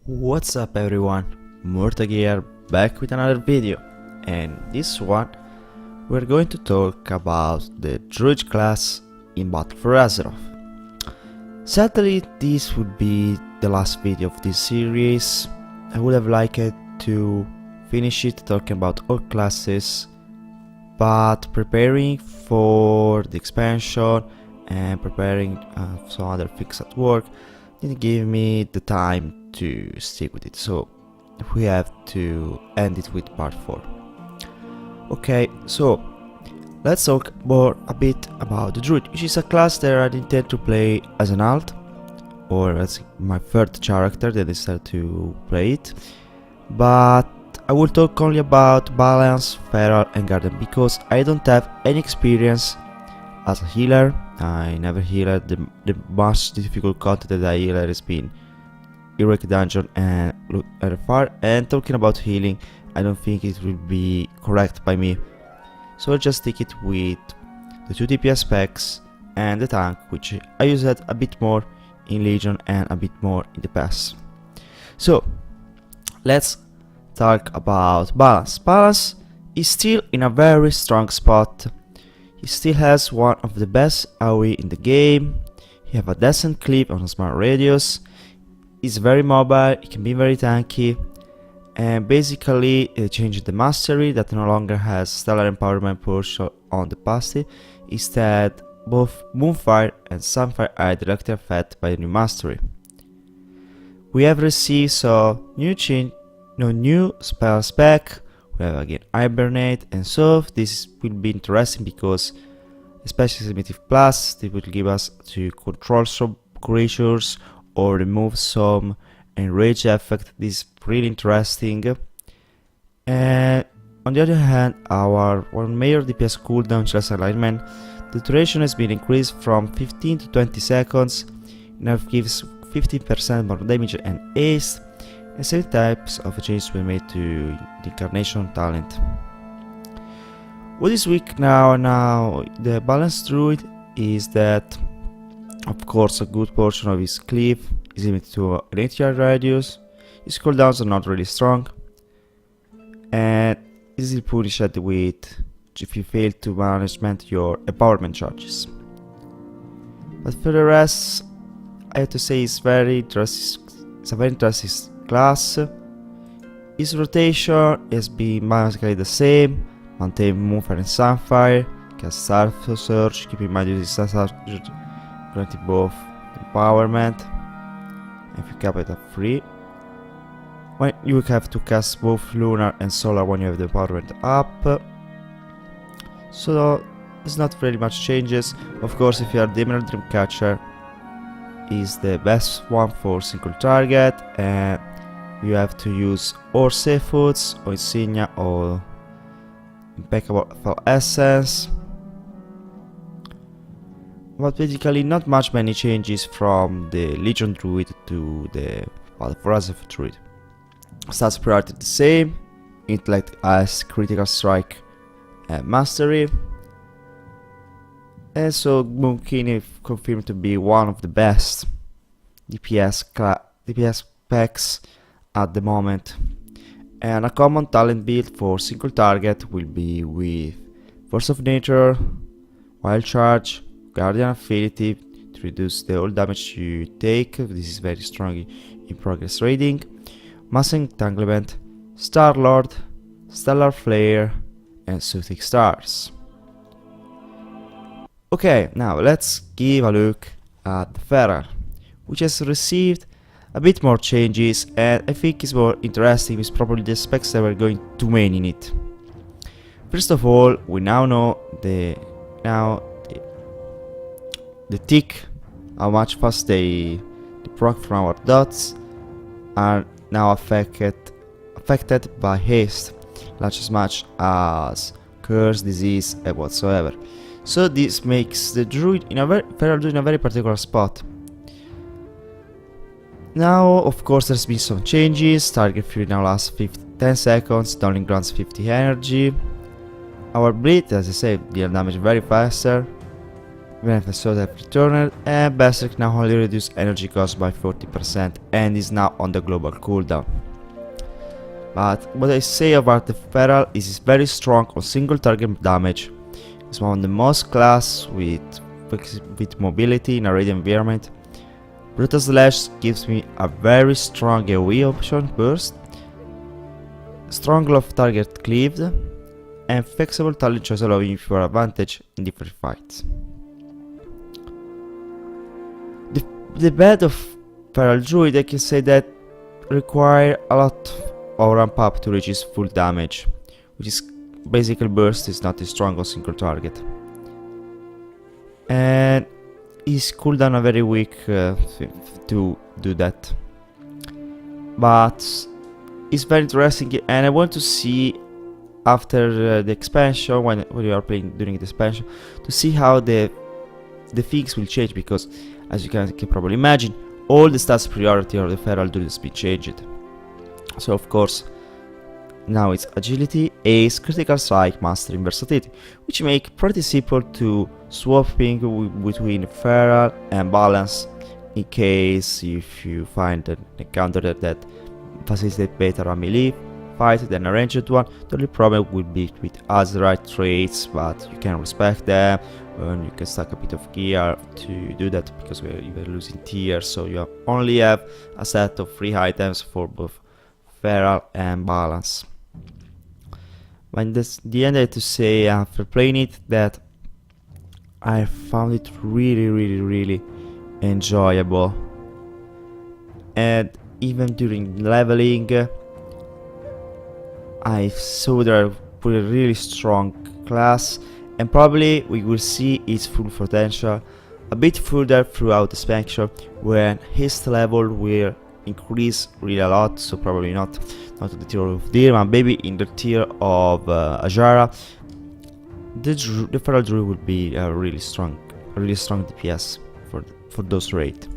What's up everyone, Murtag here, back with another video, and this one we're going to talk about the Druid class in Part4 Azeroth. Sadly, this would be the last video of this series. I would have liked to finish it talking about all classes, but preparing for the expansion and preparing some other things at work didn't give me the time to stick with it, so we have to end it with part 4. Okay, so let's talk more a bit about the Druid, which is a class that I intend to play as an alt, or as my third character that I decided to play it, but I will talk only about balance, feral and garden because I don't have any experience as a healer. I never healed. The most difficult content that I healed has been Heroic Dungeon and RFR, and talking about healing, I don't think it will be correct by me, so I'll just stick it with the 2 DPS specs and the tank, which I used a bit more in Legion and a bit more in the past. So let's talk about balance. Balance is still in a very strong spot. He still has one of the best AoE in the game. He have a decent clip on a smart radius. He's very mobile, he can be very tanky, and basically changed the mastery that no longer has stellar empowerment push on the passive. Instead, both Moonfire and Sunfire are directly affected by the new mastery. We have received some new spell spec. We have again Hibernate and so this will be interesting because especially Primitive Plus, they will give us to control some creatures or remove some enrage effect. This is really interesting. And on the other hand, our one major DPS cooldown chest alignment, the duration has been increased from 15 to 20 seconds. Now gives 15% more damage and haste, and 7 types of changes were made to the Incarnation talent. What is weak now the balanced Druid is that, of course, a good portion of his cleave is limited to an 8-yard radius, his cooldowns are not really strong, and easily punished with if you fail to manage your empowerment charges. But for the rest, I have to say it's a very interesting class. His rotation has been basically the same, maintain Moonfire and Sunfire, cast Starve Surge, keep in mind using Starve Surge granting both empowerment, and if you cap it at 3. When you have to cast both Lunar and Solar when you have the empowerment up. So there's not very much changes. Of course, if you are the Emerald Dreamcatcher, is the best one for single target, and you have to use or safe foods or insignia or impeccable essence. But basically not many changes from the Legion Druid to the Part4 Azeroth Druid. Stats priority the same, intellect as critical strike and mastery, and so Moonkini confirmed to be one of the best DPS packs at the moment. And a common talent build for single target will be with Force of Nature, Wild Charge, Guardian Affinity to reduce the all damage you take. This is very strong in progress raiding. Mass Entanglement, Star Lord, Stellar Flare, and Soothing Stars. Okay, now let's give a look at the Feral, which has received a bit more changes, and I think is more interesting is probably the specs that we're going to main in it. First of all, we now know the tick, how much fast they proc from our dots are now affected by haste, not as much as curse, disease, and whatsoever. So this makes the Druid in a very particular spot. Now, of course, there's been some changes. Target Fury now lasts 10 seconds, Dowling grants 50 energy. Our Bleed, as I said, deal damage very faster. Benefit so that returned, and Berserk now only reduced energy cost by 40% and is now on the global cooldown. But what I say about the Feral is it's very strong on single target damage. It's one of the most class with mobility in a raid environment. Brutal Slash gives me a very strong AoE option burst, strong love target cleaved, and flexible talent choice allowing you for advantage in different fights. The bed of Feral Druid, I can say that require a lot of ramp up to reach his full damage, which is basically burst is not as strong on single target. And his cooldown are very weak to do that. But it's very interesting, and I want to see after the expansion, when you are playing during the expansion, to see how the things will change, because as you can probably imagine, all the stats priority of the Feral Druid has been changed. So of course, now it's agility, ace, critical strike, mastery, and versatility, which make pretty simple to swapping between Feral and balance in case if you find an encounter that facilitates better a melee fight than a ranged one. The only problem would be with Azerite traits, but you can respect them, and you can stack a bit of gear to do that, because you were losing tiers, so you only have a set of 3 items for both Feral and balance. But in the end, I have to say, after playing it, that I found it really enjoyable, and even during leveling, I saw that I put a really strong class, and probably we will see its full potential a bit further throughout the expansion, when his level will increase really a lot. So probably not to the tier of Dirma, maybe in the tier of Ajara. The Feral Druid will be a really strong DPS for those raids.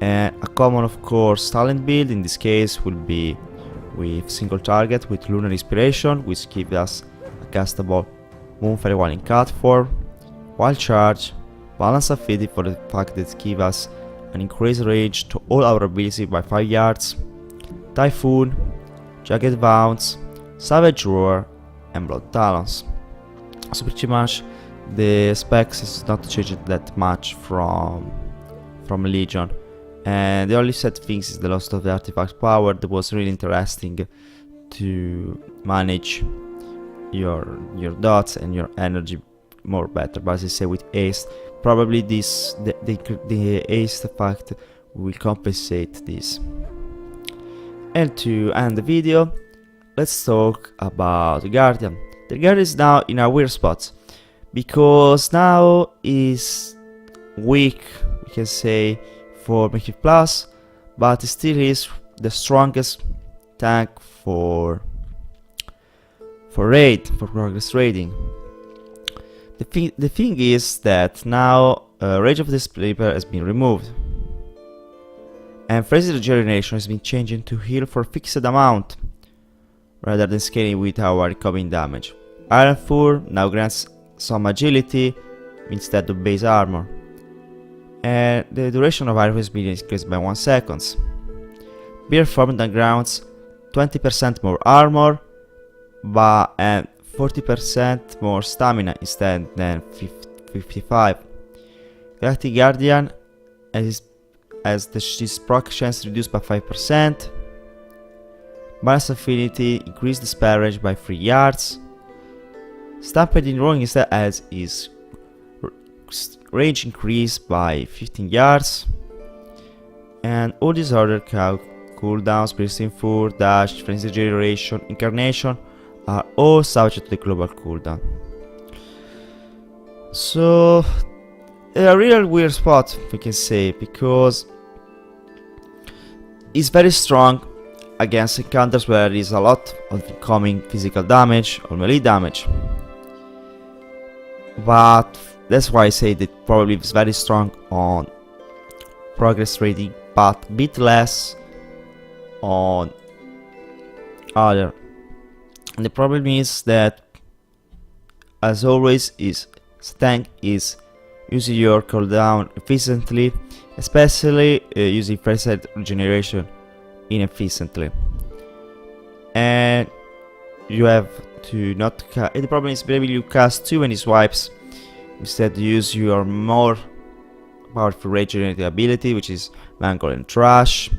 And a common, of course, talent build in this case will be with single target with Lunar Inspiration, which gives us a castable Moon Fairy Wall in Part4, Wild Charge, Balance Affinity for the fact that it gives us an increased range to all our abilities by 5 yards, Typhoon, Jagged Bounce, Savage Roar, and Blood Talons. So pretty much the specs is not changed that much from Legion. And the only set things is the loss of the artifact power. That was really interesting to manage your dots and your energy more better. But as I say, with Ace, probably the Ace fact will compensate this. And to end the video, let's talk about the Guardian. The Guardian is now in a weird spot, because now is weak, we can say, for Makeshift Plus, but it still is the strongest tank for progress raiding. The thing is that now Rage of the Sleeper has been removed, and Frenzy Regeneration has been changed to heal for a fixed amount rather than scaling with our incoming damage. Iron Fur now grants some agility instead of base armor, and the duration of Iron has been increased by 1 second. Beer Form then grants 20% more armor and 40% more stamina instead than 55. Galactic Guardian has his proc chance reduced by 5%. Balance Affinity increased the spell range by 3 yards. Stampede Roaring instead has his range increased by 15 yards. And all these other cooldowns, Bursting Fur, Dash, Frenzy Generation, Incarnation, are all subject to the global cooldown. So a real weird spot, we can say, because it's very strong against encounters where there is a lot of incoming physical damage or melee damage. But that's why I say that probably it's very strong on progress rating, but a bit less on other. And the problem is that, as always, is tank is using your cooldown efficiently, especially using first aid regeneration inefficiently. And you have to not the problem is maybe you cast too many swipes. Instead use your more powerful regenerating ability, which is Mangle and Trash.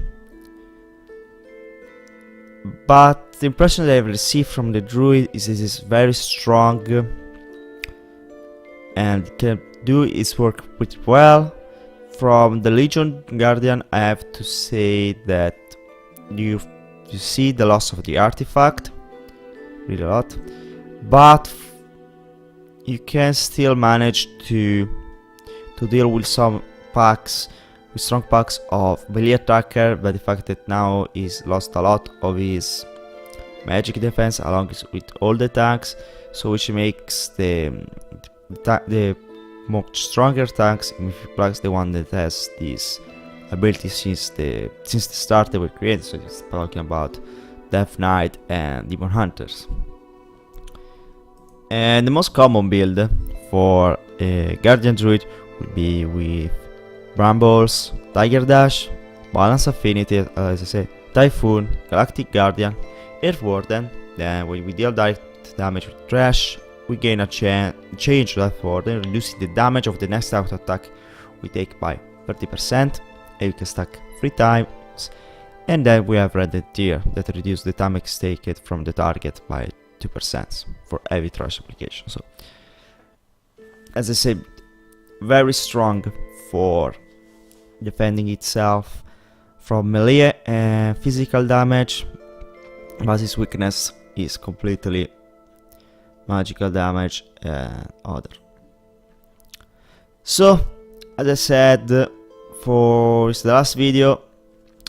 But the impression that I've received from the Druid is it is very strong and can do its work pretty well. From the Legion Guardian, I have to say that you see the loss of the artifact really a lot, but you can still manage to deal with some packs, with strong packs of melee attacker, but the fact that now he's lost a lot of his magic defense along with all the tanks, so which makes the much stronger tanks in Plus the one that has this ability since the start they were created. So it's talking about Death Knight and Demon Hunters. And the most common build for a Guardian Druid will be with Brambles, Tiger Dash, Balance Affinity, as I say, Typhoon, Galactic Guardian, Earth Warden. Then when we deal direct damage with Trash, we gain a change to Earth Warden, reducing the damage of the next auto attack we take by 30%, and we can stack 3 times. And then we have Red Tier that reduces the damage taken from the target by 2% for heavy trash application. So, as I said, very strong for defending itself from melee and physical damage, but his weakness is completely magical damage and other. So, as I said, for the last video,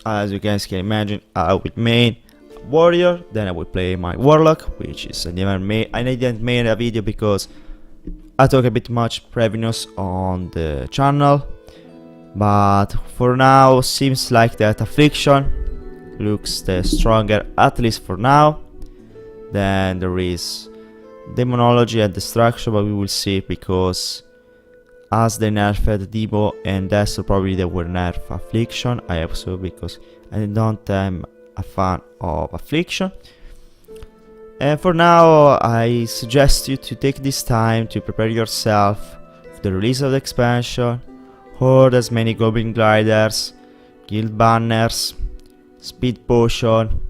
as you guys can imagine, I will main warrior, then I will play my warlock, which is I didn't make a video because I talk a bit much previous on the channel, but for now seems like that affliction looks the stronger, at least for now. Then there is demonology and destruction, but we will see, because as they nerfed Demo and Destro, probably they will nerf affliction. I hope so, because I don't am a fan of affliction. And for now, I suggest you to take this time to prepare yourself for the release of the expansion, hoard as many Goblin Gliders, Guild Banners, Speed Potion,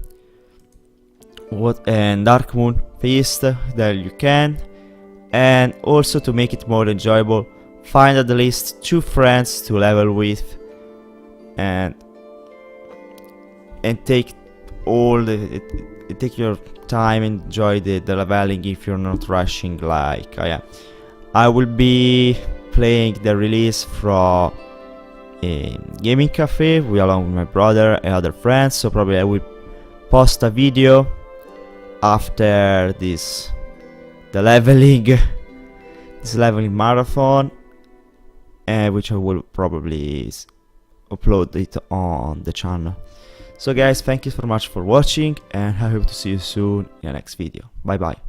and Dark Moon Feast that you can. And also, to make it more enjoyable, find at least 2 friends to level with, and take take your time, enjoy the leveling if you're not rushing like I am. I will be playing the release from a gaming cafe along with my brother and other friends, so probably I will post a video after this this leveling marathon, which I will probably upload it on the channel. So guys, thank you so much for watching, and I hope to see you soon in the next video. Bye bye.